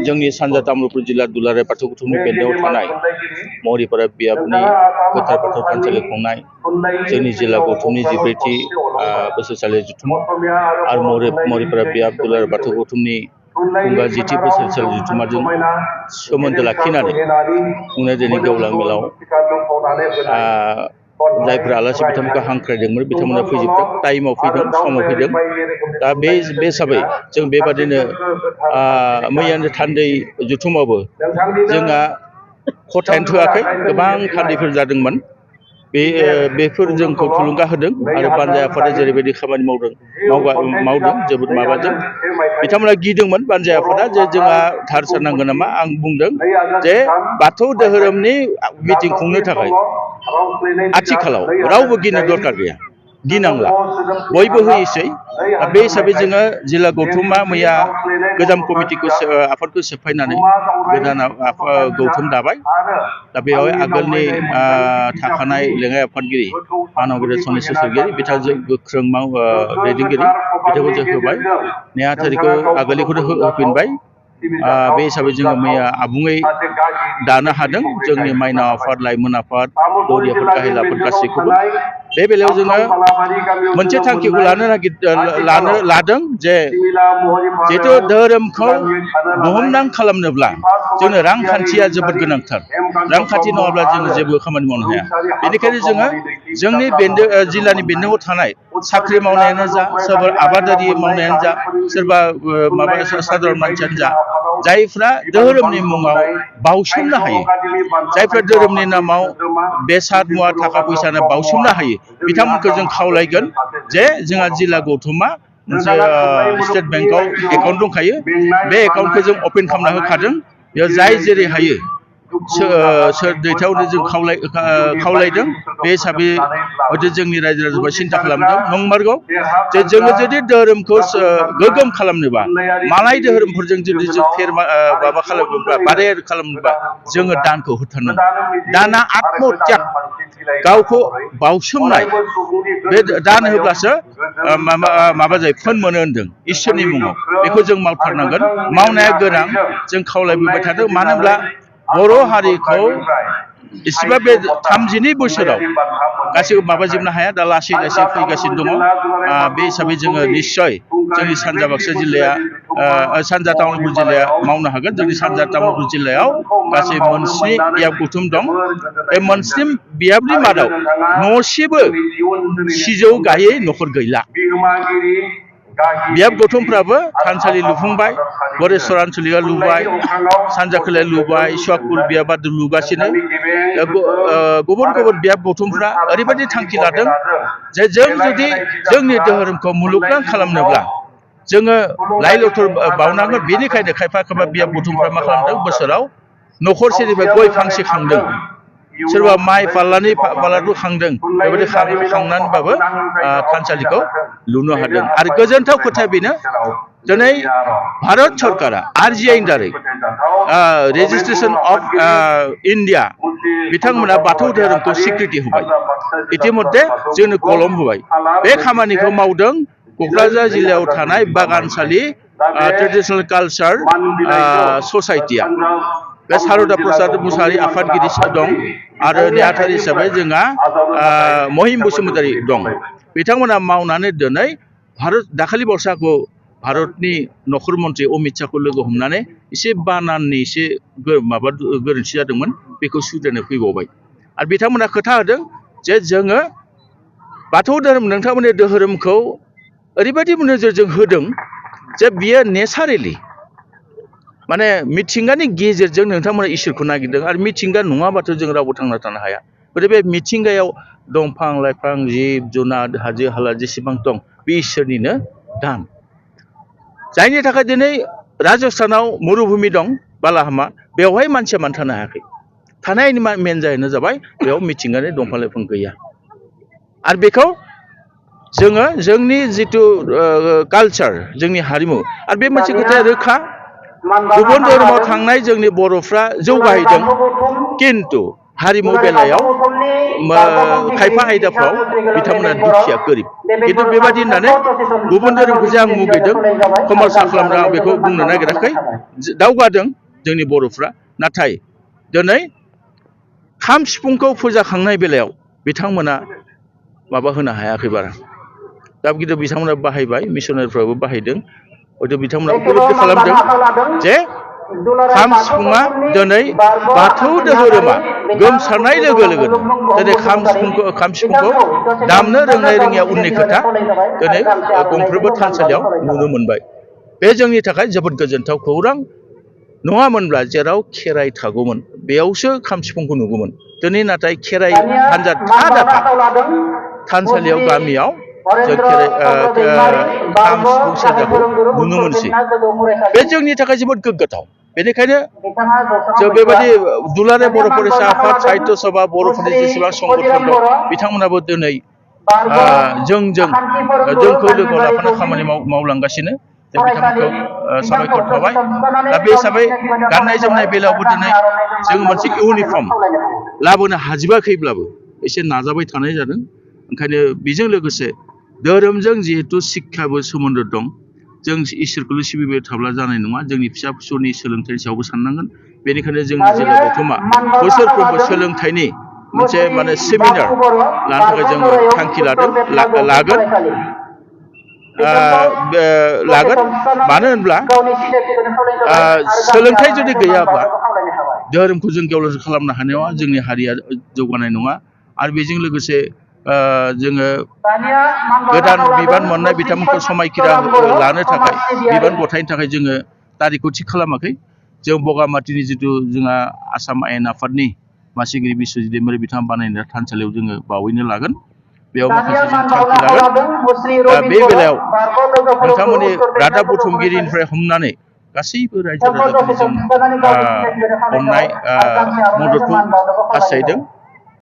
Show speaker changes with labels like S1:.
S1: जोंनि सानजा तामुलपुर जिल्ला दुलाराय बाथौ गौथुमनि बेन्दोआव थानाय मौरिपारा बियाबनि गोथार बाथौ थानसालि खुंनाय जोंनि जिल्ला गौथुमनि 14थि बोसोरसालि जुथुम आरो मौरिपारा बियाब दुलाराय बाथौ गौथुमनि खुंगा 10थि बोसोरसालि जुथुमाजों सोमोन्दो लाखिनानै खुंनाय दिनै गेवलां मेलाव जायफोरा आलासि बिथांमोनखौ हांख्रायदोंमोन बिथांमोना फैजोबदों टाइमाव फैदों समाव फैदों दा बे हिसाबै जों बेबादिनो मैयानो थान्दै जुथुमावबो जोंहा खथायानो थोआखै गोबां थान्दैफोर जादोंमोन बेफोर जोंखौ थुलुंगा होदों आरो बानजाय आफादा जेरैबायदि खामानि मावदों जोबोद माबाजों बिथांमोना गिदोंमोन बानजाय आफादा जे जोंहा धार सारनांगोन नामा आं बुंदों जे बाथौ धोरोमनि मिटिं खुंनो थाखाय आथिखालाव रावबो गिनो दरकार गैया गिनांला बयबो होयोसै बे हिसाबै जोङो जिल्ला गौथुमा मैया गोजाम कमिटिखौ आफादखौ सेफायनानै गोदान गौथुम दाबाय दा बेवहाय आगोलनि थाखानाय लेङाइ आफादगिरि मानबगेजेर सनिस्वर सरगियारि बिथांजों गोख्रों दैदेनगिरि बिथांखौ जों होबाय नेहाथारिखौ आगोलनिखौनो होफिनबाय बे हिसाबै जोङो मैया आबुङै दानो हादों जोंनि माइनाव आफाद लाइमोन आफाद दौरि आफाद गाहाय आफाद गासैखौबो बे बेलायाव जोङो मोनसे थांखिखौ लानो लादों जे जिहेतु धोरोमखौ बुहुमनां खालामनोब्ला जोंनो रांखान्थिया जोबोद गोनांथार रांखान्थि नङाब्ला जोङो जेबो खामानि मावनो हाया बेनिखायनो जोङो जोंनि जिल्लानि बेन्दोआव थानाय साख्रि मावनायानो जा सोरबा आबादारि मावनायानो जा सोरबा माबा साधारन मानसियानो जा जायफ्रा धोरोमनि मुङाव बावसोमनो हायो जायफ्रा धोरोमनि नामाव बेसाद मुवा थाखा फैसानो बावसोमनो हायो बिथांमोनखौ जों खावलायगोन जे जोंहा जिल्ला गौथुमा मोनसे स्टेट बेंकआव एकाउन्ट दंखायो बे एकाउन्टखौ जों अपेन खालामना होखादों बेयाव जाय जेरै हायो सोर दैथायहरनो जों खावलायदों बे हिसाबै हयथ' जोंनि रायजो राजाफ्रा सिन्था खालामदों नंमारगौ जे जोङो जुदि धोरोमखौ गोगोम खालामनोबा मालाय धोरोमफोरजों जुदि जों माबा खालामोब्ला बारेर खालामनोबा जोङो दानखौ होथारनांगौ दाना आत्मत्याग गावखौ बावसोमनाय बे दान होब्लासो माबा जायो फोन मोनो होनदों इसोरनि मुङाव बेखौ जों मावथारनांगोन मावनाया गोनां जों खावलायबोबाय थादों मानो होनब्ला बर' हारिखौ एसेबा बे 32 बोसोराव गासैबो माबाजोबनो हाया दा लासै लासै फैगासिनो दङ बे हिसाबै जोङो निस्सय जोंनि सानजा बाक्सा जिल्लाया सानजा तामुलपुर जिल्लाया मावनो हागोन जोंनि सानजा तामुलपुर जिल्लायाव गासै मोनस्नि बियाब गौथुम दं बे मोनस्नि बियाबनि मादाव न'सेबो सिजौ गायै न'खर गैला बियाब गौथुमफ्राबो थानसालि लुफुंबाय गरेस्वर आनसलिकआ लुबाय सानजा खोलाया लुबाय सुवाकपुर बियाबा लुगासिनो गुबुन गुबुन बियाब गौथुमफ्रा ओरैबायदि थांखि लादों जे जों जुदि जोंनि धोरोमखौ मुलुगनां खालामनोब्ला जोङो लाइ लथर बावनांगोन बेनिखायनो खायफा बियाब गौथुमफ्रा मा खालामदों बोसोराव न'खरसेनिफ्राय गय फांसे खांदों सोरबा माइ फाल्लाखौ खांदों बेबायदि खांनानैबाबो थानसालिखौ लुनो हादों आरो गोजोनथाव खोथाया बेनो दिनै भारत सरकारा आरजिआइनि दारै रेजिस्ट्रेशन अफ इन्डिया बिथांमोना बाथौ धोरोमखौ स्वीकृति होबाय इतिमध्य जोंनो कलम होबाय बे खामानिखौ मावदों क'क्राझार जिल्लायाव थानाय बागानसालि ट्रेडिशनेल कालचार ससाइटिया बे सारदा प्रसाद मुसाहारि आफादगिरि दं आरो नेहाथारि हिसाबै जोंहा महिम बसुमतारी दं बिथांमोना मावनानै दिनै दाखालि बावैसो भारतनि नखर मन्त्रि अमित शाहखौ लोगो हमनानै एसे बानाननि एसे माबा गोरोन्थि जादोंमोन बेखौ सुद्रायनो फैबावबाय आरो बिथांमोना खोथा होदों जे जोङो बाथौ धोरोम नोंथांमोननि धोरोमखौ ओरैबायदि नोजोरजों होदों जे बियो नेचारेलि माने मिथिंगानि गेजेरजों नोंथांमोना इसोरखौ नागिरदों आरो मिथिंगा नङाबाथ' जों रावबो थांना थानो हाया गथिखे बे मिथिंगायाव दंफां लाइफां जिब जुनार हाजो हाला जेसेबां दं बे इसोरनिनो दान जायनि थाखाय दिनै राजस्थानाव मरुभूमि दं बालाहामा बेवहाय मानसिया मानो थानो हायाखै थानायनि मेन जाहोना जाबाय बेयाव मिथिंगानि दंफां लाइफां गैया आरो बेखौ जोङो जोंनि जिथु कालचार जोंनि हारिमु आरो बे मोनसे खोथाया रोखा गुबुन धोरोमाव थांनाय जोंनि बर'फ्रा जौगाहैदों किन्तु हारिमु बेलायाव खायफा आयदाफ्राव बिथांमोना दुखिया गोरिब खिन्थु बेबादि होननानै गुबुन धोरोमखौ जे आं मुगैदों खमरसा खालामदों आं बेखौ बुंनो नागिराखै दावगादों जोंनि बर'फ्रा नाथाय दिनै खाम सिफुंखौ फोजाखांनाय बेलायाव बिथांमोना माबा होनो हायाखै बारा दा खिन्थु बिथांमोना बाहायबाय मिसनारिफ्राबो बाहायदों हयथ' बिथांमोना उपलब्धि खालामदों जे खाम सिफुङा दिनै बाथौ धोरोमा गोमसारनाय लोगो लोगोनो दिनै खाम सिफुंखौ दामनो रोंनाय रोङिया उननि खोथा दिनै गंफ्रोमबो थानसालियाव नुनो मोनबाय बे जोंनि थाखाय जोबोद गोजोनथाव खौरां नङामोनब्ला जेराव खेराइ थागौमोन बेयावसो खाम सिफुंखौ नुगौमोन दिनै नाथाय खेराइ हान्जा दाफा थानसालियाव गामियाव जों खाम सिफुं सेरजाखौ नुनो मोनसै बे जोंनि थाखाय जोबोद गोग्गाथाव बेनिखायनो जों बेबायदि दुलाराय बर' फरायसा आफाद साहित्य सभा बर'फोरनि जेसेबां संगठन दं बिथांमोनाबो दिनै जोंखौ लोगो लाफाना खामानि मावलांगासिनो जों बिथांमोनखौ साबायखर थाबाय दा बे हिसाबै गाननाय जोमनाय बेलायावबो दिनै जोङो मोनसे इउनिफर्म लाबोनो हाजोबाखैब्लाबो एसे नाजाबाय थानाय जादों ओंखायनो बेजों लोगोसे धोरोमजों जिहेथु शिक्षाबो सोमोन्दो दं जों इसोरखौल' सिबिबाय थाब्ला जानाय नङा जोंनि फिसा फिसौनि सोलोंथाइनि सायावबो साननांगोन बेनिखायनो जोंनि जिल्ला गौथुमा बोसोरफ्रोमबो सोलोंथाइनि मोनसे सेमिनार लानो थाखाय जोङो थांखि लागोन मानो होनब्ला सोलोंथाइ जुदि गैयाब्ला धोरोमखौ जों गेवलां खालामनो हानायाव जोंनि हारिया जौगानाय नङा आरो बेजों लोगोसे जोङो गोदान बिबान मोननाय बिथांमोनखौ समायखिरा लानो थाखाय बिबान गथायनो थाखाय जोङो तारिखखौ थि खालामाखै जों बगामातिनि जिथु जोंहा आसाम आयेन आफादनि मासिगिरि बिस्वजित दैमारि बिथाङा बानायनाय थानसालियाव जोङो बावैनो लागोन बेयाव माखासे जों थांखि लागोन दा बे बेलायाव नोंथांमोननि रादाब बुथुमगिरिनिफ्राय हमनानै गासैबो रायजो राजाफोरनि जों अननाय मददखौ हास्थायदों